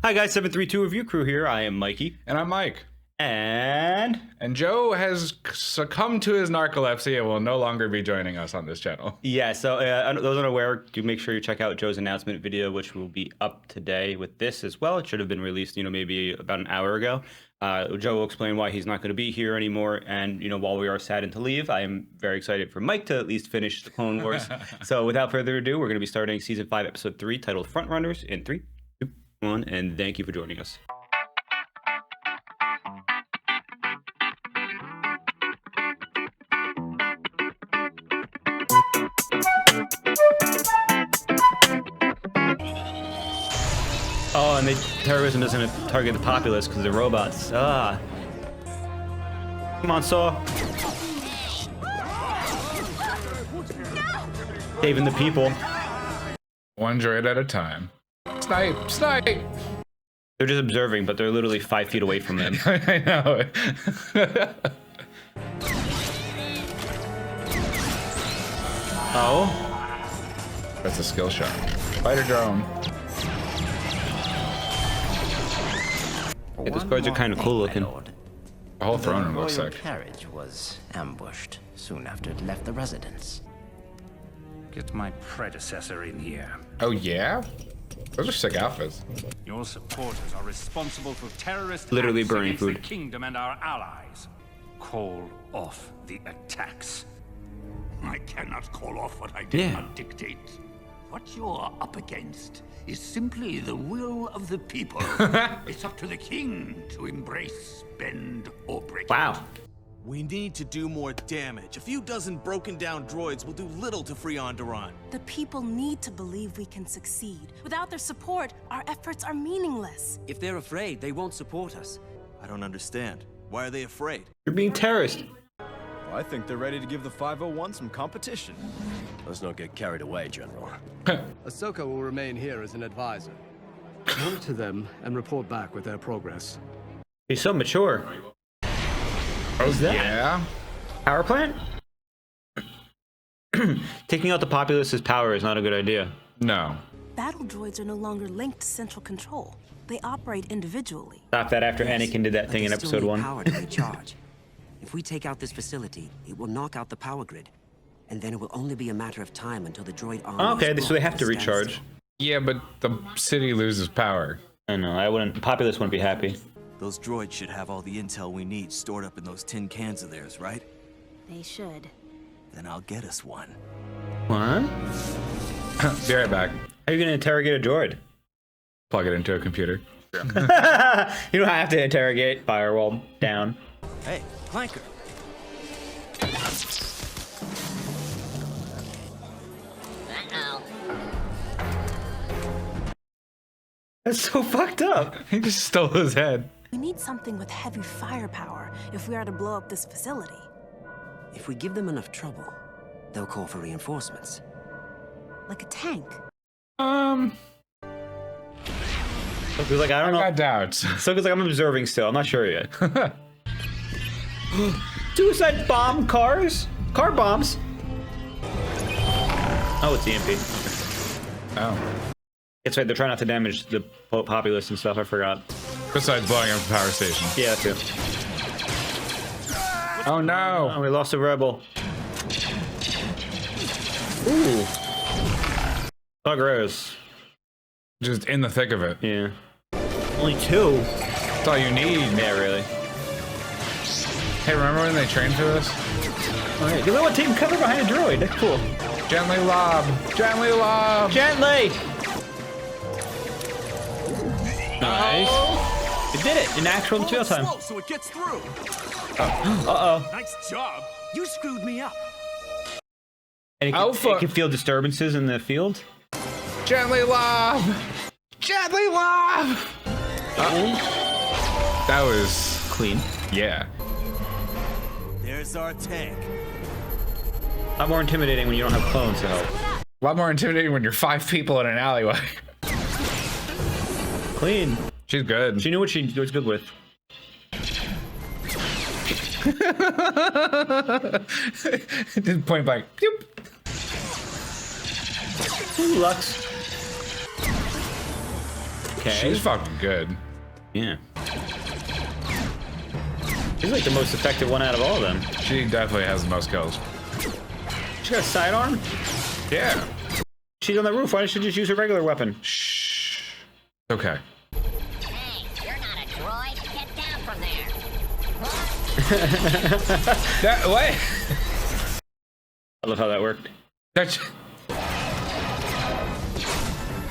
Hi guys, 732 Review Crew here. I am Mikey. And I'm Mike. And Joe has succumbed to his narcolepsy and will no longer be joining us on this channel. yeah, so those unaware, do make sure you check out Joe's announcement video, which will be up today with this as well. It should have been released, maybe about an hour ago. Joe will explain why he's not going to be here anymore. And, while we are saddened to leave, I am very excited for Mike to at least finish the Clone Wars. So without further ado, we're going to be starting Season 5, Episode 3, titled Frontrunners in 3, 2, 1, and thank you for joining us. Oh, and terrorism doesn't target the populace because they're robots. Ah. Come on, Saw. Saving the people. One droid at a time. Snipe! Snipe! They're just observing, but they're literally 5 feet away from them. I know. Oh? That's a skill shot. Fighter drone. Yeah, those cards are kind of cool looking. The whole throne room looks sick. The carriage was ambushed soon after it left the residence. Get my predecessor in here. Oh yeah? Those are sick outfits. Your supporters are responsible for terrorist Literally acts burning against food. the kingdom and our allies. Call off the attacks. I cannot call off what I did not dictate. What you're up against is simply the will of the people. It's up to the king to embrace, bend, or break. Wow. We need to do more damage. A few dozen broken down droids will do little to free Onderon. The people need to believe we can succeed. Without their support, our efforts are meaningless. If they're afraid, they won't support us. I don't understand. Why are they afraid? You're being terrorist. Well, I think they're ready to give the 501 some competition. Let's not get carried away, General. Ahsoka will remain here as an advisor. Monitor them and report back with their progress. He's so mature. What's that? Yeah? Power plant? Taking out the populace's power is not a good idea. No. Battle droids are no longer linked to central control. They operate individually. Stop that after Anakin did that thing in Episode 1. Power to recharge. If we take out this facility, it will knock out the power grid. And then it will only be a matter of time until the droid army Okay, is so they brought have to a recharge. standstill. Yeah, but the city loses power. I know, the populace wouldn't be happy. Those droids should have all the intel we need stored up in those tin cans of theirs, right? They should. Then I'll get us one. What? Be right back. How are you gonna interrogate a droid? Plug it into a computer. You don't have to interrogate. Firewall down. Hey, Clanker. That's so fucked up. He just stole his head. We need something with heavy firepower if we are to blow up this facility. If we give them enough trouble, they'll call for reinforcements. Like a tank. Soka's like, I don't know. I got doubts. Soka's like, I'm observing still. I'm not sure yet. Suicide bomb cars? Car bombs? Oh, it's EMP. Oh. That's right, they're trying not to damage the populace and stuff. I forgot. Besides blowing up the power station. Yeah, too. Oh no! Oh, we lost a rebel. Ooh. Buggers. Just in the thick of it. Yeah. Only 2. That's all you need. Yeah, really. Hey, remember when they trained for this? Oh, yeah. Look, taking cover behind a droid. That's cool. Gently lob. Gently lob. Gently. Nice. It did it in actual jail time. So it gets through. Uh-oh. Nice job. You screwed me up. And it can feel disturbances in the field. Gently lob. Gently lob. That was Clean. yeah. There's our tank. A lot more intimidating when you don't have clones to help. A lot more intimidating when you're 5 people in an alleyway. Clean. She's good. She knew what she was good with. Did point blank. Pew. Ooh, Lux. Okay. She's fucking good. Yeah. She's like the most effective one out of all of them. She definitely has the most kills. She got a sidearm? Yeah. She's on the roof. Why didn't she just use her regular weapon? Shh. Okay. Hey, you're not a droid. Get down from there. What? I love how that worked. That's...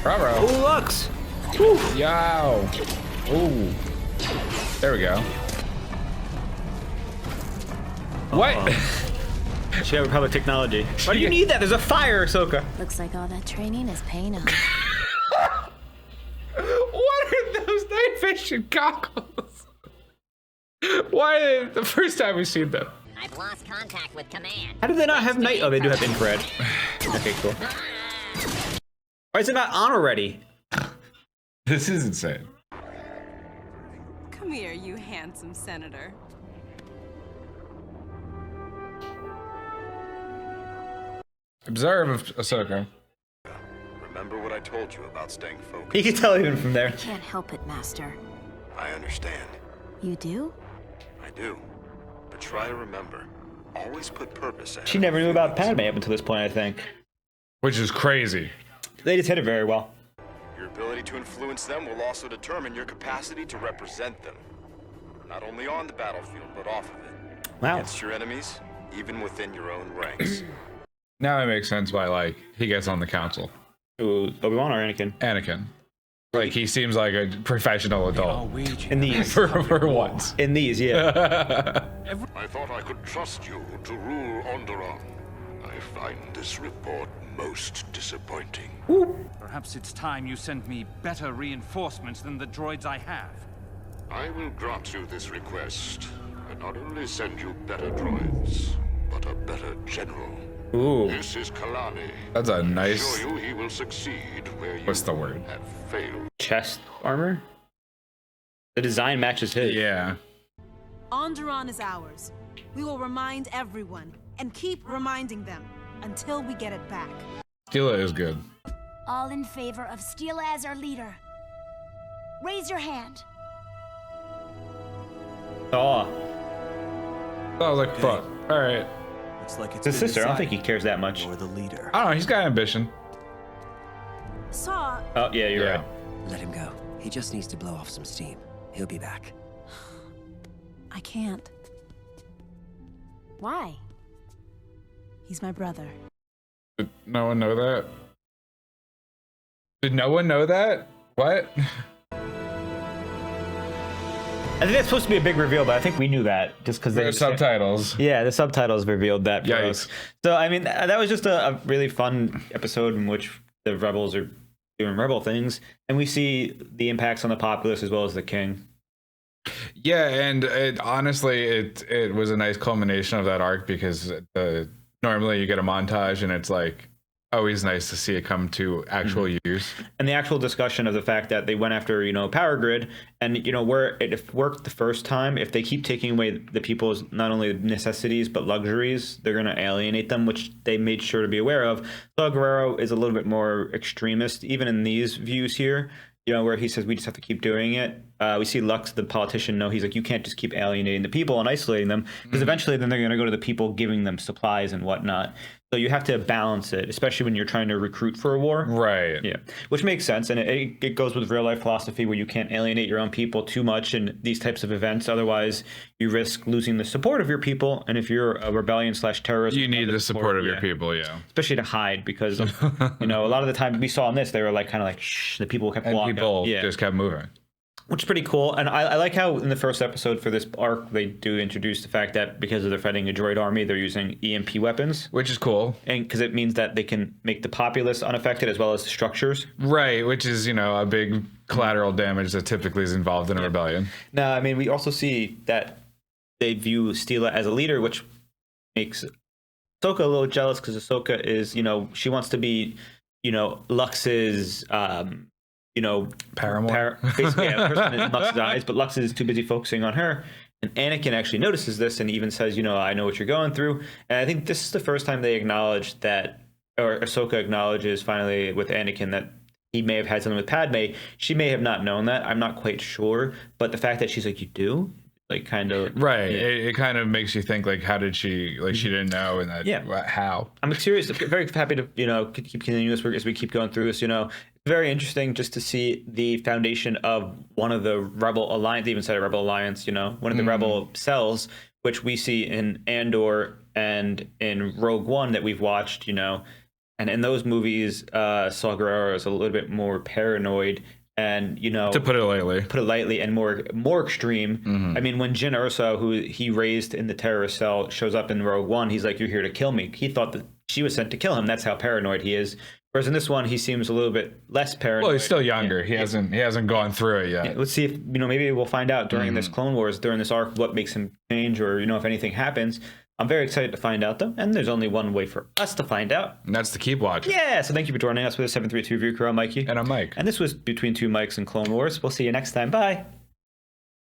Bravo. Oh, Lux! Yow. Ooh. There we go. What? She had Republic technology. Why do you need that? There's a fire, Ahsoka. Looks like all that training is paying off. What are those night vision goggles? Why the first time we've seen them? I've lost contact with command. How do they not have night? Oh, they do have infrared. Okay, cool. Why is it not on already? This is insane. Come here, you handsome senator. Observe Ahsoka. Remember what I told you about staying focused? You can tell even from there. Can't help it, Master. I understand. You do? I do. But try to remember. Always put purpose ahead. She never knew about Padme up until this point, I think. Which is crazy. They just hit it very well. Your ability to influence them will also determine your capacity to represent them. Not only on the battlefield, but off of it. Wow. Against your enemies, even within your own ranks. Now it makes sense why, like, he gets on the council. Ooh, Obi-Wan or Anakin? Anakin. Like, he seems like a professional adult. In these. for once. In these, yeah. I thought I could trust you to rule Onderon. I find this report most disappointing. Perhaps it's time you sent me better reinforcements than the droids I have. I will grant you this request, and not only send you better droids, but a better general. Ooh. This is Kalani. That's a nice... I assure you he will succeed where you What's the word? have failed. Chest armor? The design matches his. Yeah. Onderon is ours. We will remind everyone, and keep reminding them, until we get it back. Steela is good. All in favor of Steela as our leader. Raise your hand. Oh. I was like, fuck. All right. Looks like it's His been sister, I don't think decided. he cares that much. You're the leader. I don't know, he's got ambition. Saw. Oh, yeah, you're right. Let him go. He just needs to blow off some steam. He'll be back. I can't. Why? He's my brother. Did no one know that? Did no one know that? What? I think that's supposed to be a big reveal, but I think we knew that just because The subtitles. Yeah, the subtitles revealed that for Yikes. us. So, I mean, that was just a really fun episode in which the rebels are doing rebel things, and we see the impacts on the populace as well as the king. Yeah, and honestly, it was a nice culmination of that arc because normally you get a montage and it's like always nice to see it come to actual use. And the actual discussion of the fact that they went after, Power Grid, and, where it worked the first time, if they keep taking away the people's not only necessities but luxuries, they're going to alienate them, which they made sure to be aware of. Saw Gerrera is a little bit more extremist, even in these views here, where he says we just have to keep doing it. We see Lux, the politician, he's like, you can't just keep alienating the people and isolating them, because eventually then they're going to go to the people giving them supplies and whatnot. So you have to balance it, especially when you're trying to recruit for a war. Right. Yeah, which makes sense. And it goes with real life philosophy where you can't alienate your own people too much in these types of events. Otherwise, you risk losing the support of your people. And if you're a rebellion/terrorist, You need the support of your people, yeah. especially to hide, because, a lot of the time we saw in this, they were like kind of like, shh, the people kept And walking. people just kept moving. Which is pretty cool. And I like how in the first episode for this arc, they do introduce the fact that because they're fighting a droid army, they're using EMP weapons. Which is cool. And because it means that they can make the populace unaffected as well as the structures. Right, which is, a big collateral damage that typically is involved in a rebellion. Now, I mean, we also see that they view Steela as a leader, which makes Ahsoka a little jealous because Ahsoka is, she wants to be, Lux's... Paramore. Basically, a person in Lux's eyes, but Lux is too busy focusing on her. And Anakin actually notices this and even says, I know what you're going through. And I think this is the first time they acknowledge that, or Ahsoka acknowledges finally with Anakin that he may have had something with Padme. She may have not known that. I'm not quite sure. But the fact that she's like, you do? Like, kind of. Right. Yeah. It kind of makes you think, like, how did she, like, she didn't know, and that, how? I'm curious, very happy to, keep continuing this work as we keep going through this, Very interesting just to see the foundation of one of the Rebel Alliance, even said a Rebel Alliance, one of the Rebel cells, which we see in Andor and in Rogue One that we've watched, and in those movies, Saw Gerrera is a little bit more paranoid and, to put it lightly, and more extreme. I mean, when Jyn Erso, who he raised in the terrorist cell, shows up in Rogue One, he's like, you're here to kill me. He thought that she was sent to kill him. That's how paranoid he is. Whereas in this one, he seems a little bit less paranoid. Well, he's still younger. He hasn't gone through it yet. Let's see if maybe we'll find out during this Clone Wars, during this arc, what makes him change, or if anything happens. I'm very excited to find out, though, and there's only one way for us to find out, and that's to keep watching. Yeah. So thank you for joining us with the 732 Review Crew. I'm Mikey, and I'm Mike, and this was Between Two Mics and Clone Wars. We'll see you next time. Bye.